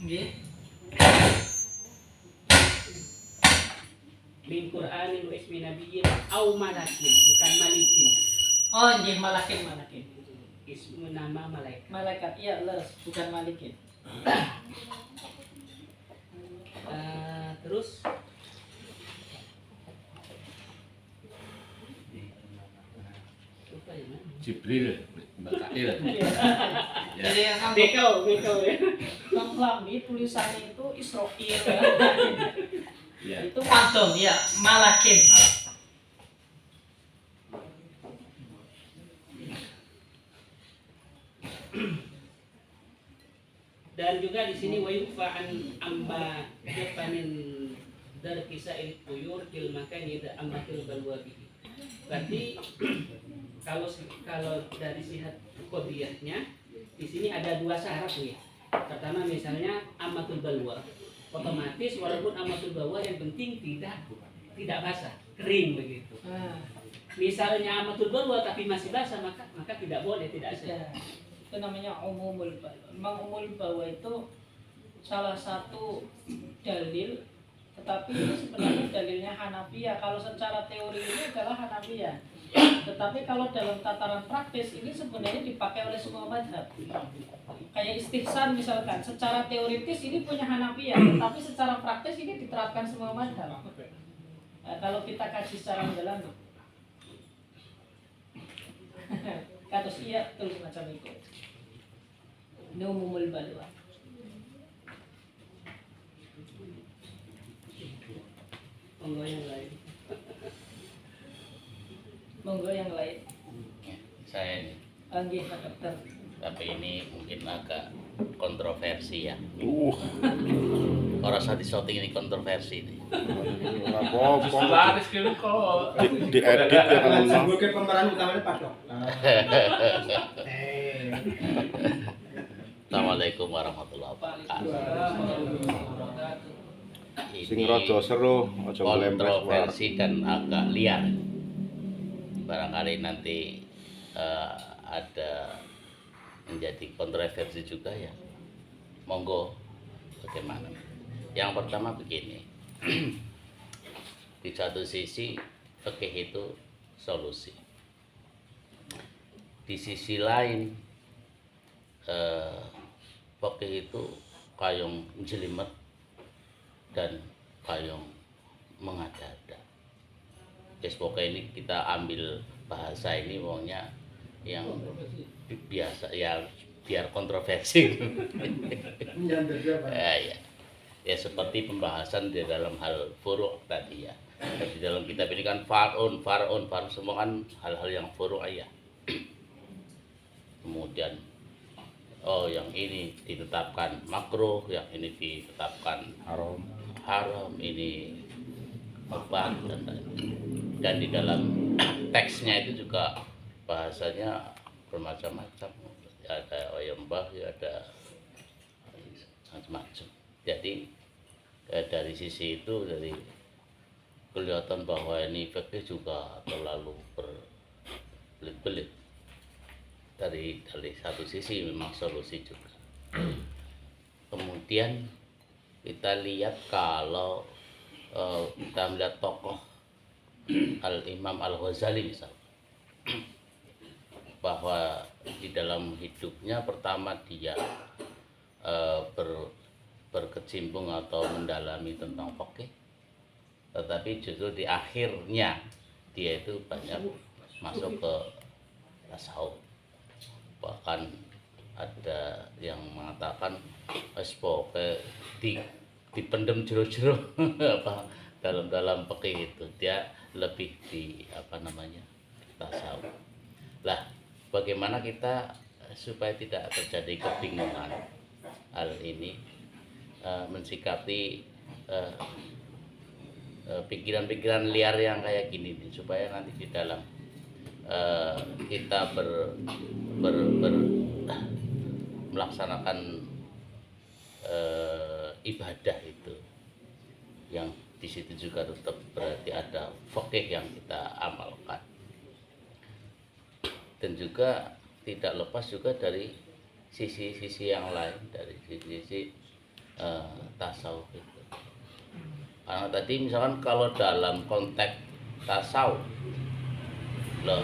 Nggih. Min Qur'anin wa ismi nabiyyin au malakin, bukan malikin. Oh, nggih malakin. Ismu nama malaikat. Malaikat iya les, bukan malikin. Terus lupa ya, Mas. Jibril, Mikail. Ya. Jadi yang Bekau ya. lambi tulisannya itu Israil ya. Ya. Itu madom ya, malakin. Dan juga di sini wa yufa'an amba yafanin dar kisa'il tuyur fil makani da ammatil balwa bihi. Berarti kalau dari sifat qadiyahnya di sini ada dua syarat ya. Pertama misalnya ammatul balwa. Otomatis walaupun ammatul balwa yang penting tidak basah, kering begitu. Misalnya ammatul balwa tapi masih basah maka tidak boleh, tidak sah. Itu namanya umumul balwa. Memang umumul balwa itu salah satu dalil, tetapi ini sebenarnya dalilnya Hanafiyah. Kalau secara teori ini adalah Hanafiyah, tetapi kalau dalam tataran praktis ini sebenarnya dipakai oleh semua mazhab. Kayak istihsan misalkan, secara teoritis ini punya Hanafiyah, tetapi secara praktis ini diterapkan semua mazhab. Nah, kalau kita kaji secara mendalam, katus iya betul semacam itu. Ini umumul balwa. Monggo yang lain. Monggo yang lain. Saya ini, Anggih Pak Dokter. tapi ini mungkin agak kontroversi ya. Orang saat shooting ini kontroversi ini. Apa-apa. Laris kira kok. Diedit ya kan. Sebagai pemeran utamanya Pak Dok. Assalamualaikum warahmatullahi wabarakatuh. Sing rada seru, aja melempes. Kontroversi dan agak liar. Barangkali nanti ada menjadi kontroversi juga ya. Monggo bagaimana? Yang pertama begini. Di satu sisi fikih itu solusi. Di sisi lain fikih itu kayong jelimet dan kayong mengada-ada. Pokoknya ini kita ambil bahasa ini wongnya yang biasa ya, biar kontroversi. Ya seperti pembahasan di dalam hal furu' tadi ya. Di dalam kitab ini kan far'un semua kan hal-hal yang furu' ya. Kemudian yang ini ditetapkan makruh, yang ini ditetapkan haram, ini apa dan di dalam teksnya itu juga bahasanya bermacam-macam, ada oyembah, ada macam-macam. Jadi dari sisi itu dari kelihatan bahwa ini fikih juga terlalu berbelit-belit. Dari satu sisi memang solusi juga. Kemudian kita lihat kalau kita melihat tokoh Al-Imam Al-Ghazali misalnya, bahwa di dalam hidupnya pertama dia berkecimpung atau mendalami tentang fikih, tetapi justru di akhirnya dia itu banyak masuk ke tasawuf. Bahkan ada yang mengatakan pokoknya dipendem jero-jero apa dalam fikih itu dia lebih di tasawuf. Lah, bagaimana kita supaya tidak terjadi kebingungan hal ini, mensikapi pikiran-pikiran liar yang kayak gini nih, supaya nanti di dalam kita melaksanakan ibadah itu yang di situ juga tetap berarti ada fikih yang kita amalkan, dan juga tidak lepas juga dari sisi-sisi yang lain, dari sisi tasawuf itu. Karena tadi misalkan kalau dalam konteks tasawuf, loh,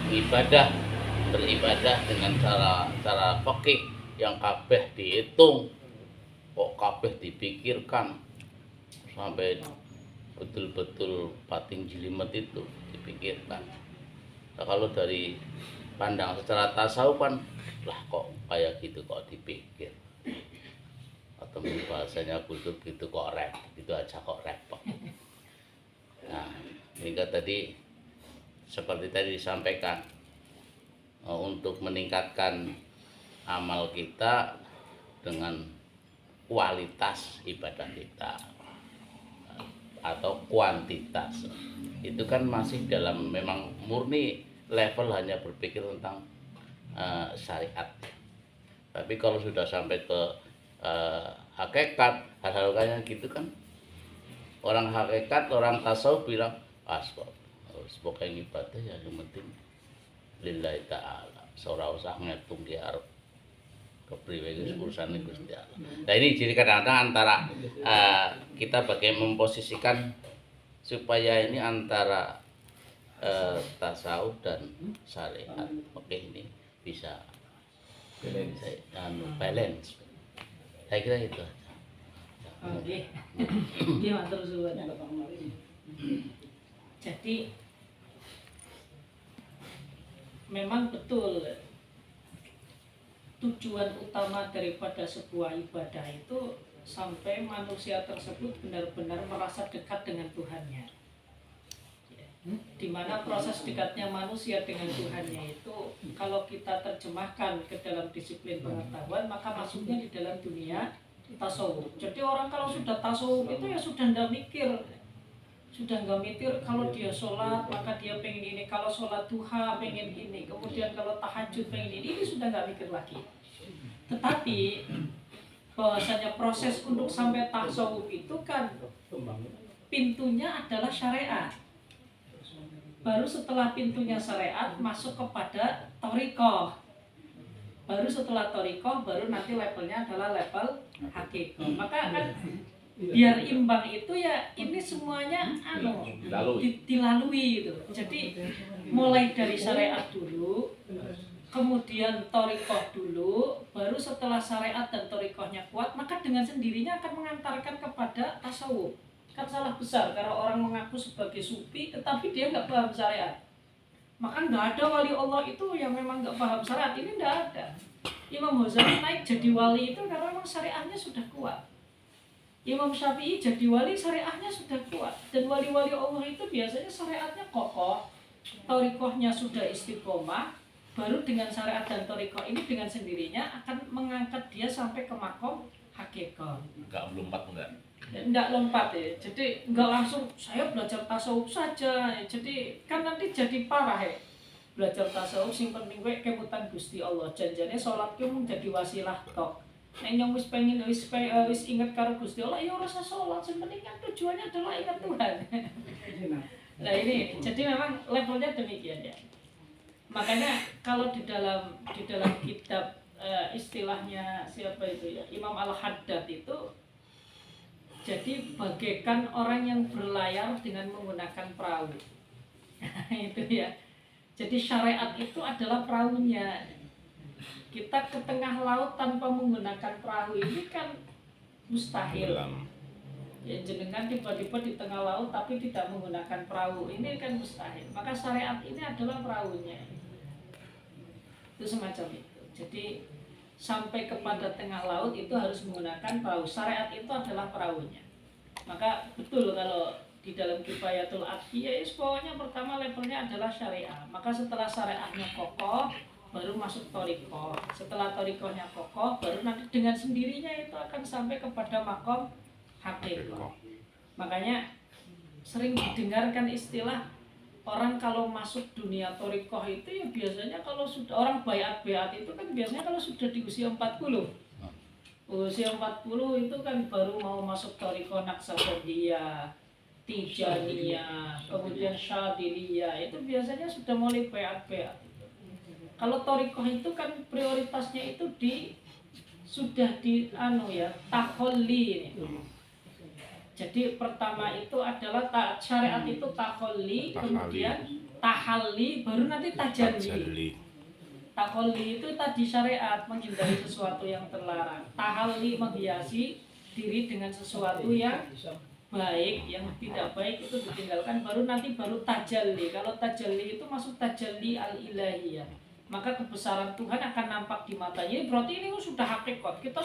beribadah dengan cara fikih yang kabeh dihitung, kok kabeh dipikirkan sampai betul-betul pating jilimet itu dipikirkan. Nah, kalau dari pandang secara tasawuf kan, lah kok kayak gitu kok dipikir, atau bahasanya kultur gitu kok gitu aja kok repot. Nah, hingga tadi seperti tadi disampaikan, untuk meningkatkan amal kita dengan kualitas ibadah kita atau kuantitas, itu kan masih dalam memang murni level hanya berpikir tentang syariat. Tapi kalau sudah sampai ke hakikat, hal-hal kayak gitu kan, orang hakikat, orang tasawuf bilang pokoknya ibadah ya yang penting lillahi ta'ala, seorang usah ngitung di arep kepriwe urusan Gusti Allah. Nah ini jadi kadang-kadang antara kita bagaimana memposisikan supaya ini antara tasawuf dan syariat, oke, ini bisa balance. Saya kira itu aja. Oke. Gimana terus buatnya? Jadi memang betul tujuan utama daripada sebuah ibadah itu sampai manusia tersebut benar-benar merasa dekat dengan Tuhannya. Di mana proses dekatnya manusia dengan Tuhannya itu kalau kita terjemahkan ke dalam disiplin pengetahuan, maka masuknya di dalam dunia tasawuf. Jadi orang kalau sudah tasawuf itu ya sudah nggak mikir, kalau dia sholat maka dia pengen ini, kalau sholat duha pengen ini, kemudian kalau tahajud pengen ini sudah nggak mikir lagi. Tetapi bahwasanya proses untuk sampai tasawuf itu kan pintunya adalah syariat. Baru setelah pintunya syariat masuk kepada thariqah. Baru setelah thariqah baru nanti levelnya adalah level hakikah. Maka kan biar imbang itu ya ini semuanya dilalui itu. Jadi mulai dari syariat dulu, kemudian thariqah dulu, baru setelah syariat dan thariqahnya kuat, maka dengan sendirinya akan mengantarkan kepada tasawuf. Kan salah besar kalau orang mengaku sebagai sufi tetapi dia nggak paham syariat. Maka nggak ada wali Allah itu yang memang nggak paham syariat, ini nggak ada. Imam Ghazali naik jadi wali itu karena memang syariatnya sudah kuat. Imam Syafi'i jadi wali syariatnya sudah kuat. Dan wali-wali Allah itu biasanya syariatnya kokoh, thariqahnya sudah istiqomah, baru dengan syariat dan thariqah ini dengan sendirinya akan mengangkat dia sampai ke makom hakikat. Enggak lompat enggak? Enggak lompat ya, jadi enggak langsung saya belajar tasawuf saja, jadi kan nanti jadi parah ya. Belajar tasawuf sing penting wae kemutan Gusti Allah, janjane salat ki mung jadi wasilah tok. Nek yang wis pengen wis inget karo Gusti Allah ya ora usah salat, sing penting kan tujuannya adalah ingat Tuhan. Nah ini jadi memang levelnya demikian ya. Makanya kalau di dalam kitab istilahnya siapa itu ya, Imam Al-Haddad itu jadi bagaikan orang yang berlayar dengan menggunakan perahu. Itu ya. Jadi syariat itu adalah perahunya. Kita ke tengah laut tanpa menggunakan perahu ini kan mustahil. Ya jenengan tiba-tiba di tengah laut tapi tidak menggunakan perahu, ini kan mustahil. Maka syariat ini adalah perahunya. Itu semacam itu. Jadi sampai kepada tengah laut itu harus menggunakan perahu. Syariat itu adalah perahunya. Maka betul kalau di dalam Kifayatul Abdi ya pokoknya pertama levelnya adalah syariah. Maka setelah syariatnya kokoh baru masuk thariqah. Setelah thariqahnya kokoh baru nanti dengan sendirinya itu akan sampai kepada makom hakikah. Makanya sering didengarkan istilah orang kalau masuk dunia thariqah itu ya biasanya kalau sudah orang bayat itu kan biasanya kalau sudah di usia 40. Usia 40 itu kan baru mau masuk thariqah Naqsabandiyah, Tijaniyah, kemudian Syadiliyah, itu biasanya sudah mulai bayat. Kalau thariqah itu kan prioritasnya itu di sudah di takholli ini. Jadi pertama itu adalah syariat itu takholli, kemudian tahalli, baru nanti tajalli. Takholli itu tadi syariat menghindari sesuatu yang terlarang. Tahalli menghiasi diri dengan sesuatu yang baik, yang tidak baik itu ditinggalkan, baru tajalli. Kalau tajalli itu masuk tajalli al-ilahiyah, maka kebesaran Tuhan akan nampak di matanya. Berarti ini sudah hakikat. Kita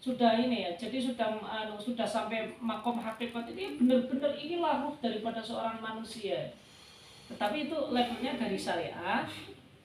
sudah ini ya. Jadi sudah sampai makom hakikat ini, benar-benar inilah ruh daripada seorang manusia. Tetapi itu levelnya dari syariat,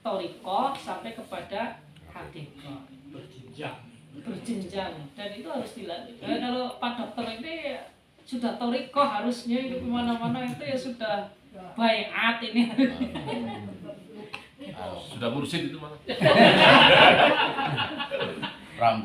thariqah sampai kepada hakikat. Berjenjang. Dan itu harus dilanjutkan. Kalau Pak Dokter ini sudah thariqah, harusnya itu kemana-mana itu ya sudah baiat ini. Sudah mursyid itu malah. Rambut